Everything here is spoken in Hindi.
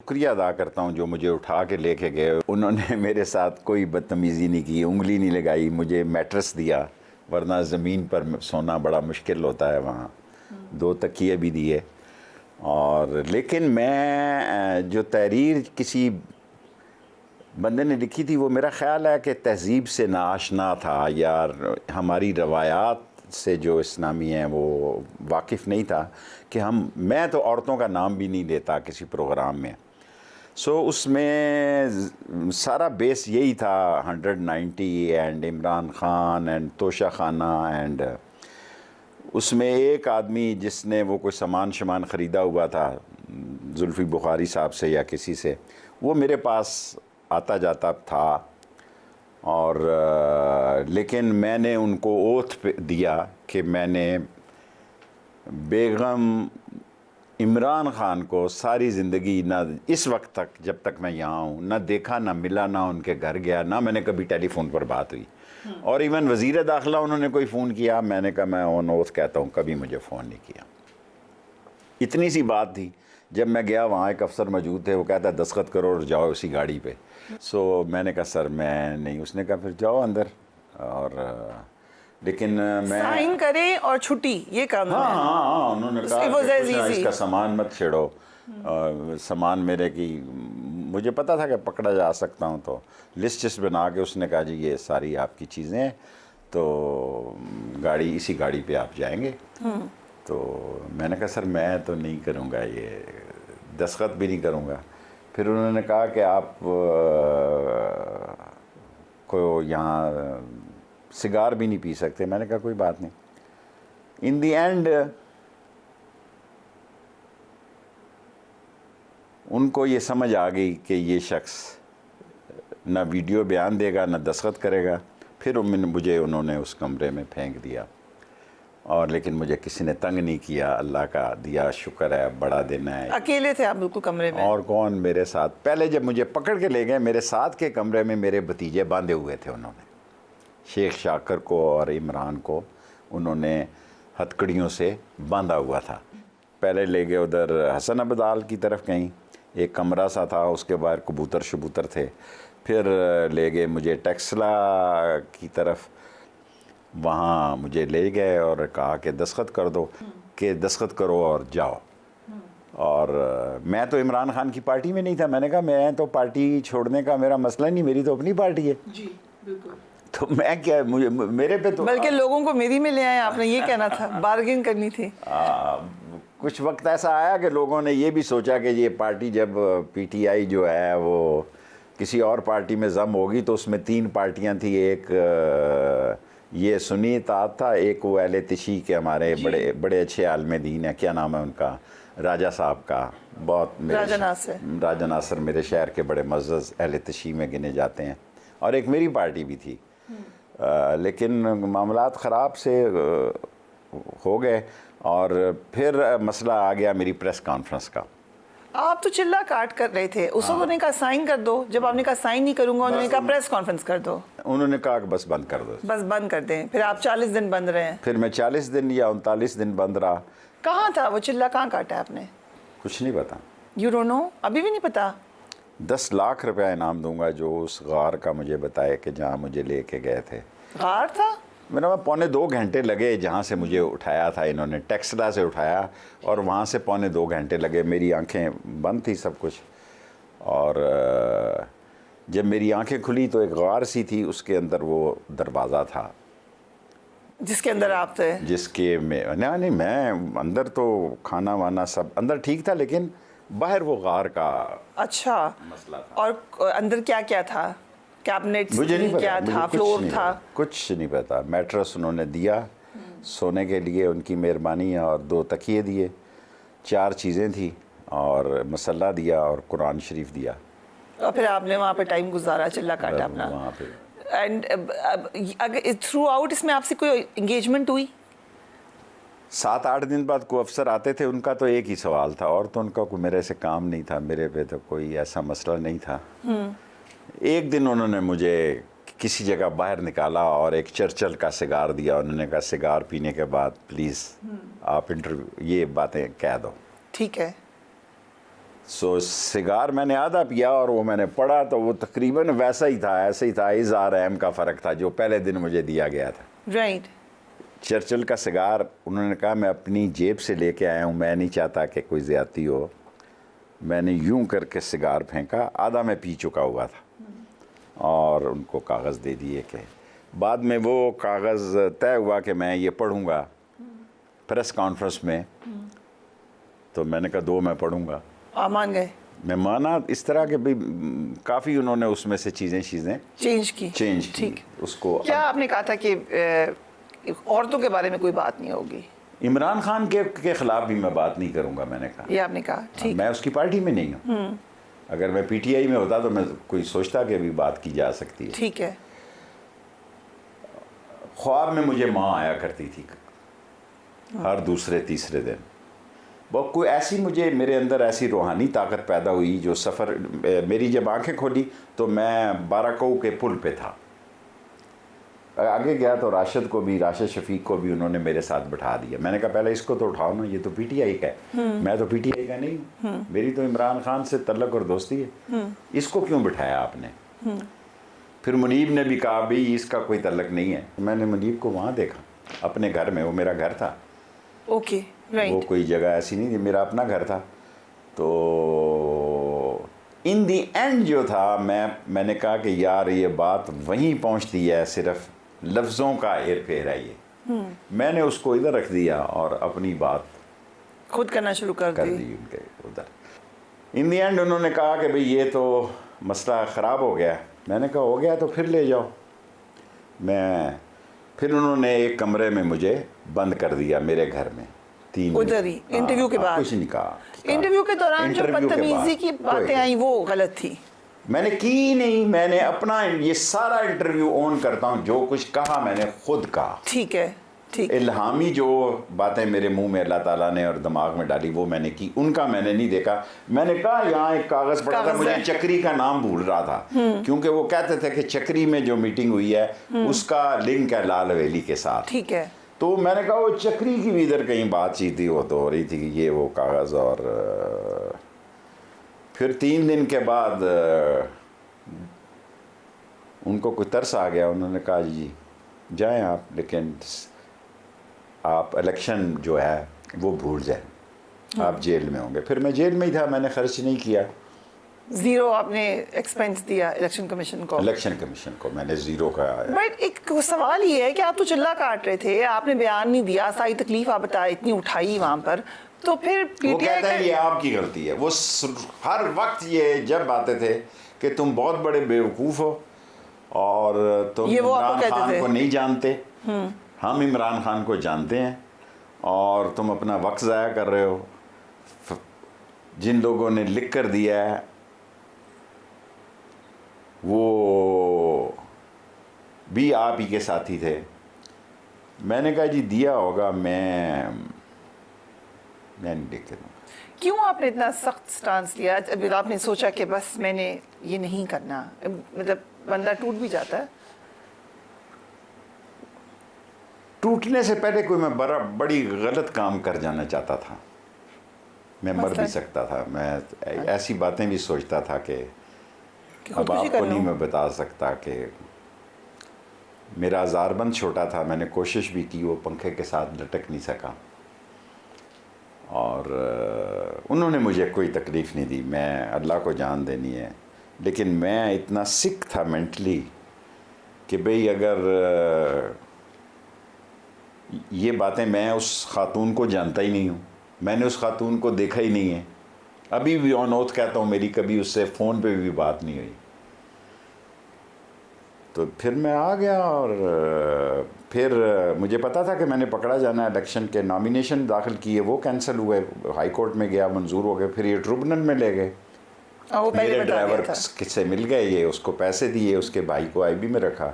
शुक्रिया अदा करता हूँ जो मुझे उठा के लेके गए। उन्होंने मेरे साथ कोई बदतमीज़ी नहीं की, उंगली नहीं लगाई, मुझे मैट्रेस दिया, वरना ज़मीन पर सोना बड़ा मुश्किल होता है वहाँ। 2 तकिए भी दिए। और लेकिन मैं जो तहरीर किसी बंदे ने लिखी थी वो मेरा ख़्याल है कि तहज़ीब से नाआशना था, या हमारी रवायात से जो इस्लामी हैं वो वाकिफ़ नहीं था कि मैं तो औरतों का नाम भी नहीं लेता किसी प्रोग्राम में। सो उसमें सारा बेस यही था 190 एंड इमरान खान एंड तोशा खाना एंड उसमें एक आदमी जिसने वो कोई सामान ख़रीदा हुआ था जुल्फ़ी बुखारी साहब से या किसी से, वो मेरे पास आता जाता था। और लेकिन मैंने उनको ओथ दिया कि मैंने बेगम इमरान खान को सारी ज़िंदगी, ना इस वक्त तक जब तक मैं यहाँ हूँ, ना देखा, ना मिला, ना उनके घर गया, ना मैंने कभी टेलीफोन पर बात हुई। और इवन वज़ीर दाखिला उन्होंने कोई फ़ोन किया, मैंने कहा मैं ऑन ओथ कहता हूँ कभी मुझे फ़ोन नहीं किया। इतनी सी बात थी। जब मैं गया वहाँ एक अफसर मौजूद थे, वो कहता दस्तखत करो और जाओ उसी गाड़ी पे। सो मैंने कहा सर मैं नहीं। उसने कहा फिर जाओ अंदर। और लेकिन मैं साइन करें और छुट्टी, ये काम हाँ है। हाँ हाँ, उन्होंने कहा कि कुछ ना इसका सामान मत छेड़ो। सामान मेरे की मुझे पता था कि पकड़ा जा सकता हूँ, तो लिस्ट बना के उसने कहा जी ये सारी आपकी चीज़ें हैं, तो गाड़ी इसी गाड़ी पे आप जाएंगे। तो मैंने कहा सर मैं तो नहीं करूँगा, ये दस्तखत भी नहीं करूँगा। फिर उन्होंने कहा कि आप को यहाँ सिगार भी नहीं पी सकते। मैंने कहा कोई बात नहीं। इन दी एंड उनको ये समझ आ गई कि ये शख्स ना वीडियो बयान देगा ना दस्तखत करेगा। फिर मुझे उन्होंने उस कमरे में फेंक दिया। और लेकिन मुझे किसी ने तंग नहीं किया, अल्लाह का दिया शुक्र है, बड़ा दिन है। अकेले थे आप बिल्कुल कमरे में? और कौन मेरे साथ? पहले जब मुझे पकड़ के ले गए, मेरे साथ के कमरे में मेरे भतीजे बांधे हुए थे। उन्होंने शेख शाकर को और इमरान को उन्होंने हथकड़ियों से बांधा हुआ था। पहले ले गए उधर हसन अब्दाल की तरफ, कहीं एक कमरा सा था, उसके बाहर कबूतर शबूतर थे। फिर ले गए मुझे टेक्सला की तरफ, वहाँ मुझे ले गए और कहा कि दस्तखत कर दो, कि दस्तखत करो और जाओ। और मैं तो इमरान खान की पार्टी में नहीं था। मैंने कहा मैं तो पार्टी छोड़ने का मेरा मसला नहीं, मेरी तो अपनी पार्टी है। जी बिल्कुल। तो मैं क्या, मुझे मेरे पे तो बल्कि लोगों को मेरी में ले आए आपने, ये कहना था, बार्गेन करनी थी। कुछ वक्त ऐसा आया कि लोगों ने ये भी सोचा कि ये पार्टी जब पीटीआई जो है वो किसी और पार्टी में जम होगी, तो उसमें 3 पार्टियां थी। एक ये सुन्नी इत्तेहाद था, एक वो अहले तशी के हमारे बड़े बड़े अच्छे आलम दीन है, क्या नाम है उनका, राजा साहब का, बहुत राजा नासिर मेरे शहर के बड़े मज़्ज़ज़ अहले तशी में गिने जाते हैं। और एक मेरी पार्टी भी थी। लेकिन मामलात ख़राब से हो गए। और फिर मसला आ गया मेरी प्रेस कॉन्फ्रेंस का। आप तो चिल्ला काट कर रहे थे उस वक्त। उन्होंने कहा साइन कर दो, जब आपने कहा साइन नहीं करूंगा, उन्होंने कहा प्रेस कॉन्फ्रेंस कर दो। उन्होंने कहा कि बस बंद कर दो, बस बंद कर दें। फिर आप 40 दिन बंद रहे। फिर मैं 40 दिन या 39 दिन बंद रहा। कहाँ था वो चिल्ला, कहाँ काटा आपने? कुछ नहीं पता। You don't know? अभी भी नहीं पता? 10 लाख रुपया इनाम दूंगा जो उस गार का मुझे बताए कि जहाँ मुझे लेके गए थे। गार था? मेरा 2.25 घंटे लगे जहाँ से मुझे उठाया था इन्होंने, टेक्सला से उठाया, और वहाँ से 2.25 घंटे लगे। मेरी आंखें बंद थी सब कुछ। और जब मेरी आंखें खुली तो एक गार सी थी, उसके अंदर वो दरवाज़ा था जिसके अंदर आप थे। जिसके में नहीं, मैं अंदर तो खाना वाना सब अंदर ठीक था, लेकिन बाहर वो गार का अच्छा मसला था। और अंदर क्या क्या था? कैबिनेट मुझे नहीं पता, क्या था? फ्लोर था? कुछ नहीं पता। मैट्रेस उन्होंने दिया सोने के लिए, उनकी मेहरबानी, और 2 तकिए दिए, 4 चीज़ें थी, और मसल्ला दिया और कुरान शरीफ दिया। और फिर आपने वहाँ पे टाइम गुजारा, चिल्ला काटा अपना वहाँ पे। एंड अगर थ्रू आउट इसमें आपसे कोई एंगेजमेंट हुई? 7-8 दिन बाद कोई अफसर आते थे, उनका तो एक ही सवाल था, और तो उनका कोई मेरे से काम नहीं था, मेरे पे तो कोई ऐसा मसला नहीं था। एक दिन उन्होंने मुझे किसी जगह बाहर निकाला और एक चर्चिल का सिगार दिया। उन्होंने कहा सिगार पीने के बाद प्लीज़ आप इंटरव्यू ये बातें कह दो। ठीक है। सो सिगार मैंने आधा पिया और वो मैंने पढ़ा तो वो तकरीबन वैसा ही था, ऐसे ही था, इज़ार रहम का फ़र्क था जो पहले दिन मुझे दिया गया था। राइट। चर्चिल का सिगार उन्होंने कहा मैं अपनी जेब से लेके आया हूँ, मैं नहीं चाहता कि कोई ज़्यादती हो। मैंने यूं करके सिगार फेंका, आधा मैं पी चुका हुआ था और उनको कागज़ दे दिए कि बाद में वो कागज़ तय हुआ कि मैं ये पढ़ूँगा प्रेस कॉन्फ्रेंस में। तो मैंने कहा 2 मैं पढ़ूँगा। आप मान गए? मैं माना इस तरह के भी काफ़ी उन्होंने उसमें से चीज़ें चेंज की। ठीक उसको। क्या आपने कहा था कि औरतों के बारे में कोई बात नहीं होगी? इमरान खान के ख़िलाफ़ भी मैं बात नहीं करूँगा, मैंने कहा। ये आपने कहा, ठीक। मैं उसकी पार्टी में नहीं हूँ। अगर मैं पीटीआई में होता तो मैं कोई सोचता कि भी बात की जा सकती है। ठीक है। ख्वाब में मुझे माँ आया करती थी हर दूसरे तीसरे दिन। वो कोई ऐसी मुझे मेरे अंदर ऐसी रूहानी ताकत पैदा हुई जो सफ़र मेरी जब आंखें खोली तो मैं बाराकऊ के पुल पे था। आगे गया तो राशिद शफीक को भी उन्होंने मेरे साथ बैठा दिया। मैंने कहा पहले इसको तो उठाओ ना, ये तो पीटीआई का है। मैं तो पीटीआई का नहीं हूँ, मेरी तो इमरान खान से तल्लक और दोस्ती है। इसको क्यों बिठाया आपने? फिर मुनीब ने भी कहा भाई इसका कोई तल्लक नहीं है। मैंने मुनीब को वहाँ देखा अपने घर में, वो मेरा घर था। Okay, right. वो कोई जगह ऐसी नहीं थी, मेरा अपना घर था। तो इन दी एंड जो था मैंने कहा कि यार ये बात वहीं पहुंचती है, सिर्फ लफ्ज़ों का हेर फेर है ये। मैंने उसको इधर रख दिया और अपनी बात खुद करना शुरू कर दी उनके उधर। इन दी एंड उन्होंने कहा कि भाई ये तो मसला ख़राब हो गया। मैंने कहा हो गया तो फिर ले जाओ। फिर उन्होंने एक कमरे में मुझे बंद कर दिया मेरे घर में 3 उधर ही इंटरव्यू के बाद? कुछ नहीं कहा। इंटरव्यू के दौरान जो बदतमीजी की बातें आई वो गलत थी? मैंने की नहीं, मैंने अपना ये सारा इंटरव्यू ऑन करता हूँ, जो कुछ कहा मैंने खुद कहा। ठीक है, ठीक। इल्हामी जो बातें मेरे मुंह में अल्लाह ताला ने और दिमाग में डाली वो मैंने की, उनका मैंने नहीं देखा। मैंने कहा यहाँ एक कागज़ पड़ा था, मुझे चक्री का नाम भूल रहा था क्योंकि वो कहते थे कि चक्री में जो मीटिंग हुई है उसका लिंक है लाल हवेली के साथ। ठीक है। तो मैंने कहा वो चक्री की भी इधर कहीं बातचीत ही वो तो हो रही थी कि ये वो कागज़। और फिर 3 दिन के बाद उनको कोई तरस आ गया। उन्होंने कहा जी जाएं आप, लेकिन आप इलेक्शन जो है वो भूल जाएं, आप जेल में होंगे। फिर मैं जेल में ही था, मैंने खर्च नहीं किया। 0 आपने एक्सपेंस दिया इलेक्शन कमीशन को? इलेक्शन कमीशन को मैंने 0 का। बट एक सवाल ये है कि आप तो चिल्ला काट रहे थे, आपने बयान नहीं दिया, सारी तकलीफ आप बताए इतनी उठाई वहाँ पर, तो फिर वो कहते हैं ये आपकी गलती है। वो हर वक्त ये जब आते थे कि तुम बहुत बड़े बेवकूफ़ हो और तुम इमरान खान को नहीं जानते। हम इमरान खान को जानते हैं और तुम अपना वक्त ज़ाया कर रहे हो। जिन लोगों ने लिख कर दिया है वो भी आप ही के साथी थे। मैंने कहा जी दिया होगा, मैं नहीं लिख के दूँगा। क्यों आपने इतना सख्त स्टांस लिया? आपने सोचा कि बस मैंने ये नहीं करना, मतलब बंदा टूट भी जाता है। टूटने से पहले कोई मैं बड़ी गलत काम कर जाना चाहता था। मैं मर भी सकता था। मैं ऐसी बातें भी सोचता था कि अब आपको नहीं मैं बता सकता कि मेरा ज़ारबंद छोटा था। मैंने कोशिश भी की, वो पंखे के साथ लटक नहीं सका और उन्होंने मुझे कोई तकलीफ़ नहीं दी। मैं अल्लाह को जान देनी है, लेकिन मैं इतना सिक था मेंटली कि भाई अगर ये बातें, मैं उस खातून को जानता ही नहीं हूँ, मैंने उस खातून को देखा ही नहीं है। अभी भी ऑन ओथ कहता हूँ मेरी कभी उससे फ़ोन पे भी बात नहीं हुई। तो फिर मैं आ गया और फिर मुझे पता था कि मैंने पकड़ा जाना है। इलेक्शन के नॉमिनेशन दाखिल किए, वो कैंसिल हुए, हाई कोर्ट में गया, मंजूर हो गए। फिर ये ट्रिब्यूनल में ले गए, मेरे ड्राइवर किससे मिल गए, ये उसको पैसे दिए, उसके भाई को आईबी में रखा।